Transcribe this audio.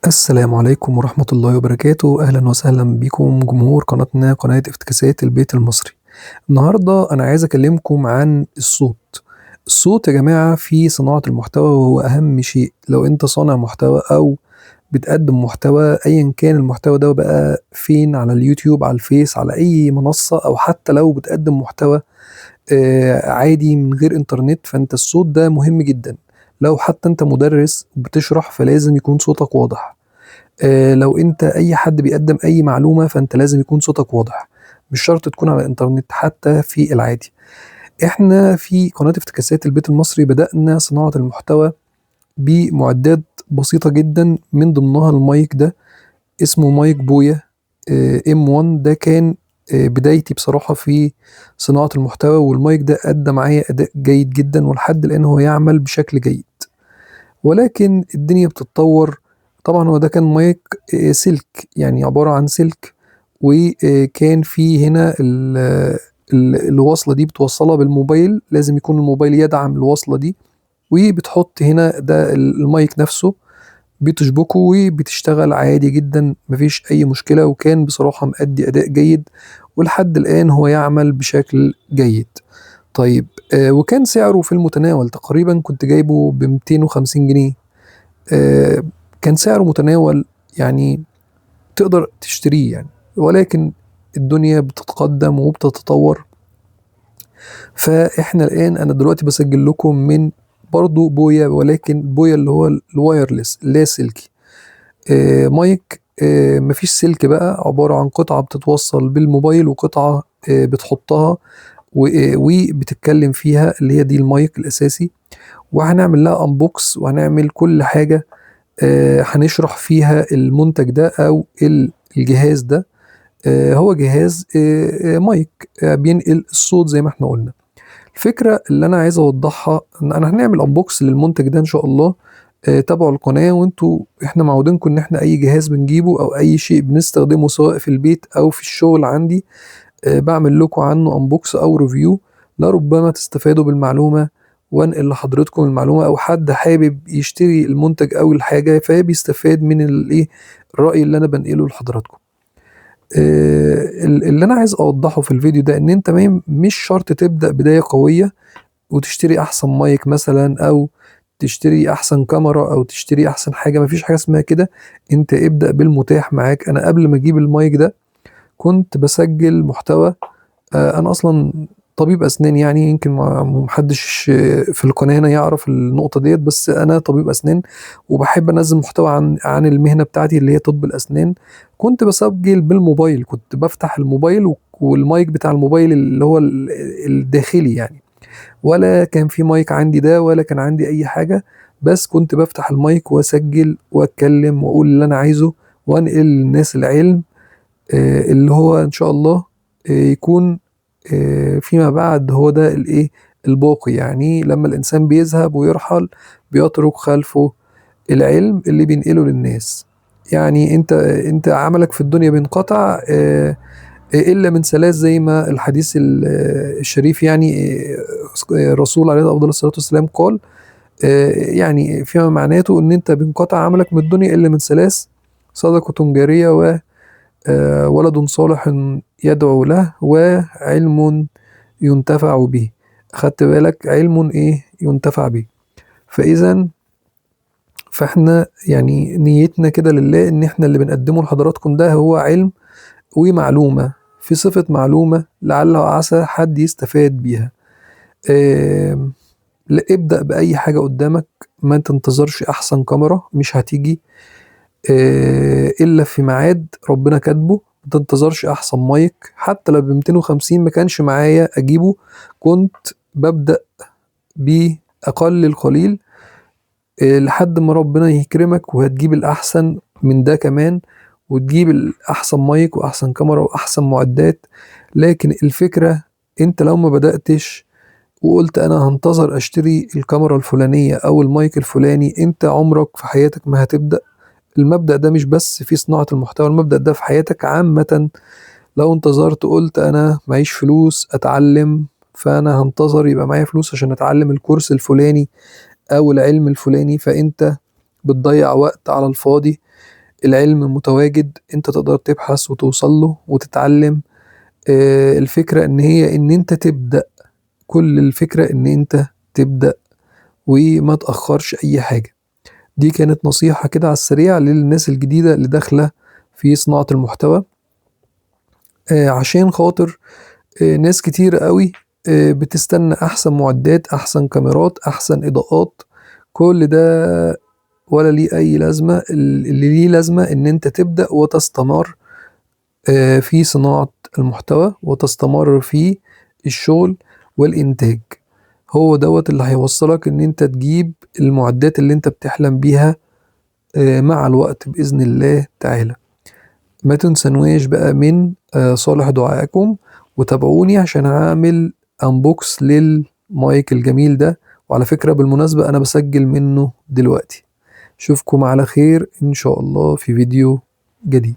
السلام عليكم ورحمة الله وبركاته. أهلا وسهلا بكم جمهور قناتنا قناة افتكاسات البيت المصري. النهاردة أنا عايز أكلمكم عن الصوت. الصوت يا جماعة في صناعة المحتوى وهو أهم شيء. لو أنت صانع محتوى أو بتقدم محتوى أيا كان المحتوى ده بقى فين، على اليوتيوب، على الفيس، على أي منصة، أو حتى لو بتقدم محتوى عادي من غير إنترنت، فأنت الصوت ده مهم جدا. لو حتى أنت مدرس بتشرح فلازم يكون صوتك واضح. لو انت اي حد بيقدم اي معلومة فانت لازم يكون صوتك واضح. مش شرط تكون على الانترنت، حتى في العادي. احنا في قناة افتكاسات البيت المصري بدأنا صناعة المحتوى بمعدات بسيطة جدا، من ضمنها المايك ده. اسمه مايك بويا ام 1. ده كان بدايتي بصراحة في صناعة المحتوى، والمايك ده أدى معايا أداء جيد جدا، ولحد الآن هو يعمل بشكل جيد. ولكن الدنيا بتتطور. طبعا هو ده كان مايك سلك، يعني عبارة عن سلك، وكان في هنا الوصلة دي بتوصلها بالموبايل، لازم يكون الموبايل يدعم الوصلة دي. وبتحط هنا ده المايك نفسه، بتشبكه وبتشتغل عادي جدا، مفيش أي مشكلة. وكان بصراحة مأدي أداء جيد، ولحد الآن هو يعمل بشكل جيد. طيب، وكان سعره في المتناول، تقريبا كنت جايبه ب 250 جنيه. آه، كان سعره متناول، يعني تقدر تشتريه يعني. ولكن الدنيا بتتقدم وبتتطور. فاحنا الان انا دلوقتي بسجل لكم من برضو بويا، ولكن بويا اللي هو الوايرلس، لا سلكي. مايك مفيش سلك بقى، عبارة عن قطعة بتتوصل بالموبايل، وقطعة بتحطها وبتتكلم فيها، اللي هي دي المايك الأساسي. وهنعمل لها انبوكس، وهنعمل كل حاجة. هنشرح فيها المنتج ده أو الجهاز ده. هو جهاز مايك بينقل الصوت زي ما احنا قلنا. الفكرة اللي أنا عايز أوضحها إن أنا هنعمل أنبوكس للمنتج ده إن شاء الله. تابعوا القناة، وانتوا احنا معودينكم إن احنا أي جهاز بنجيبه أو أي شيء بنستخدمه سواء في البيت أو في الشغل عندي، بعمل لكم عنه أنبوكس أو ريفيو، لربما تستفادوا بالمعلومة، وانقل لحضرتكم المعلومة، أو حد حابب يشتري المنتج أو الحاجة فبيستفاد من الإيه، الرأي اللي أنا بنقله لحضراتكم. اللي انا عايز اوضحه في الفيديو ده ان انت مش شرط تبدأ بداية قوية وتشتري احسن مايك مثلا، او تشتري احسن كاميرا، او تشتري احسن حاجة. مفيش حاجة اسمها كده. انت ابدأ بالمتاح معاك. انا قبل ما اجيب المايك ده كنت بسجل محتوى. انا اصلا طبيب اسنان، يعني يمكن محدش في القناه هنا يعرف النقطه ديت، بس انا طبيب اسنان وبحب انزل محتوى عن المهنه بتاعتي اللي هي طب الاسنان. كنت بسجل بالموبايل، كنت بفتح الموبايل والمايك بتاع الموبايل اللي هو الداخلي يعني. ولا كان في مايك عندي ده، ولا كان عندي اي حاجه. بس كنت بفتح المايك واسجل واتكلم واقول اللي انا عايزه، وانقل للناس العلم، اللي هو ان شاء الله يكون فيما بعد هو ده الايه، الباقي. يعني لما الانسان بيذهب ويرحل بيترك خلفه العلم اللي بينقله للناس. يعني انت عملك في الدنيا بينقطع الا من ثلاث، زي ما الحديث الشريف يعني. الرسول عليه افضل الصلاه والسلام قال، يعني فيما معناته ان انت بينقطع عملك من الدنيا الا من ثلاث: صدقة جارية، ولد صالح يدعو له، وعلم ينتفع به. خدت بالك؟ علم ايه ينتفع به. فاذا فاحنا يعني نيتنا كده لله، ان احنا اللي بنقدمه لحضراتكم ده هو علم ومعلومة، في صفة معلومة لعل وعسى حد يستفاد بيها. آم، لا، ابدأ بأي حاجة قدامك. ما تنتظرش أحسن كاميرا، مش هتيجي إلا في ميعاد ربنا كاتبه. ما تنتظرش أحسن مايك، حتى لو ب 250 ما كانش معايا أجيبه. كنت ببدأ بأقل القليل لحد ما ربنا يكرمك وهتجيب الأحسن من ده كمان، وتجيب الأحسن مايك وأحسن كاميرا وأحسن معدات. لكن الفكرة، أنت لو ما بدأتش وقلت أنا هنتظر أشتري الكاميرا الفلانية أو المايك الفلاني، أنت عمرك في حياتك ما هتبدأ. المبدأ ده مش بس في صناعة المحتوى، المبدأ ده في حياتك عامة. لو انتظرت قلت أنا معيش فلوس أتعلم، فأنا هنتظر يبقى معايا فلوس عشان أتعلم الكورس الفلاني أو العلم الفلاني، فأنت بتضيع وقت على الفاضي. العلم متواجد، انت تقدر تبحث وتوصل له وتتعلم. الفكرة ان هي ان انت تبدأ، كل الفكرة ان انت تبدأ وما تأخرش اي حاجة. دي كانت نصيحة كده على السريع للناس الجديدة اللي داخلة في صناعة المحتوى، عشان خاطر ناس كتير قوي بتستنى احسن معدات، احسن كاميرات، احسن اضاءات. كل ده ولا ليه اي لازمة. اللي ليه لازمة ان انت تبدأ وتستمر في صناعة المحتوى، وتستمر في الشغل والإنتاج. هو دوت اللي هيوصلك إن أنت تجيب المعدات اللي أنت بتحلم بيها مع الوقت بإذن الله تعالى. ما تنسنوش بقى من صالح دعائكم، وتابعوني عشان هعمل أنبوكس للمايك الجميل ده. وعلى فكرة بالمناسبة أنا بسجل منه دلوقتي. أشوفكم على خير إن شاء الله في فيديو جديد.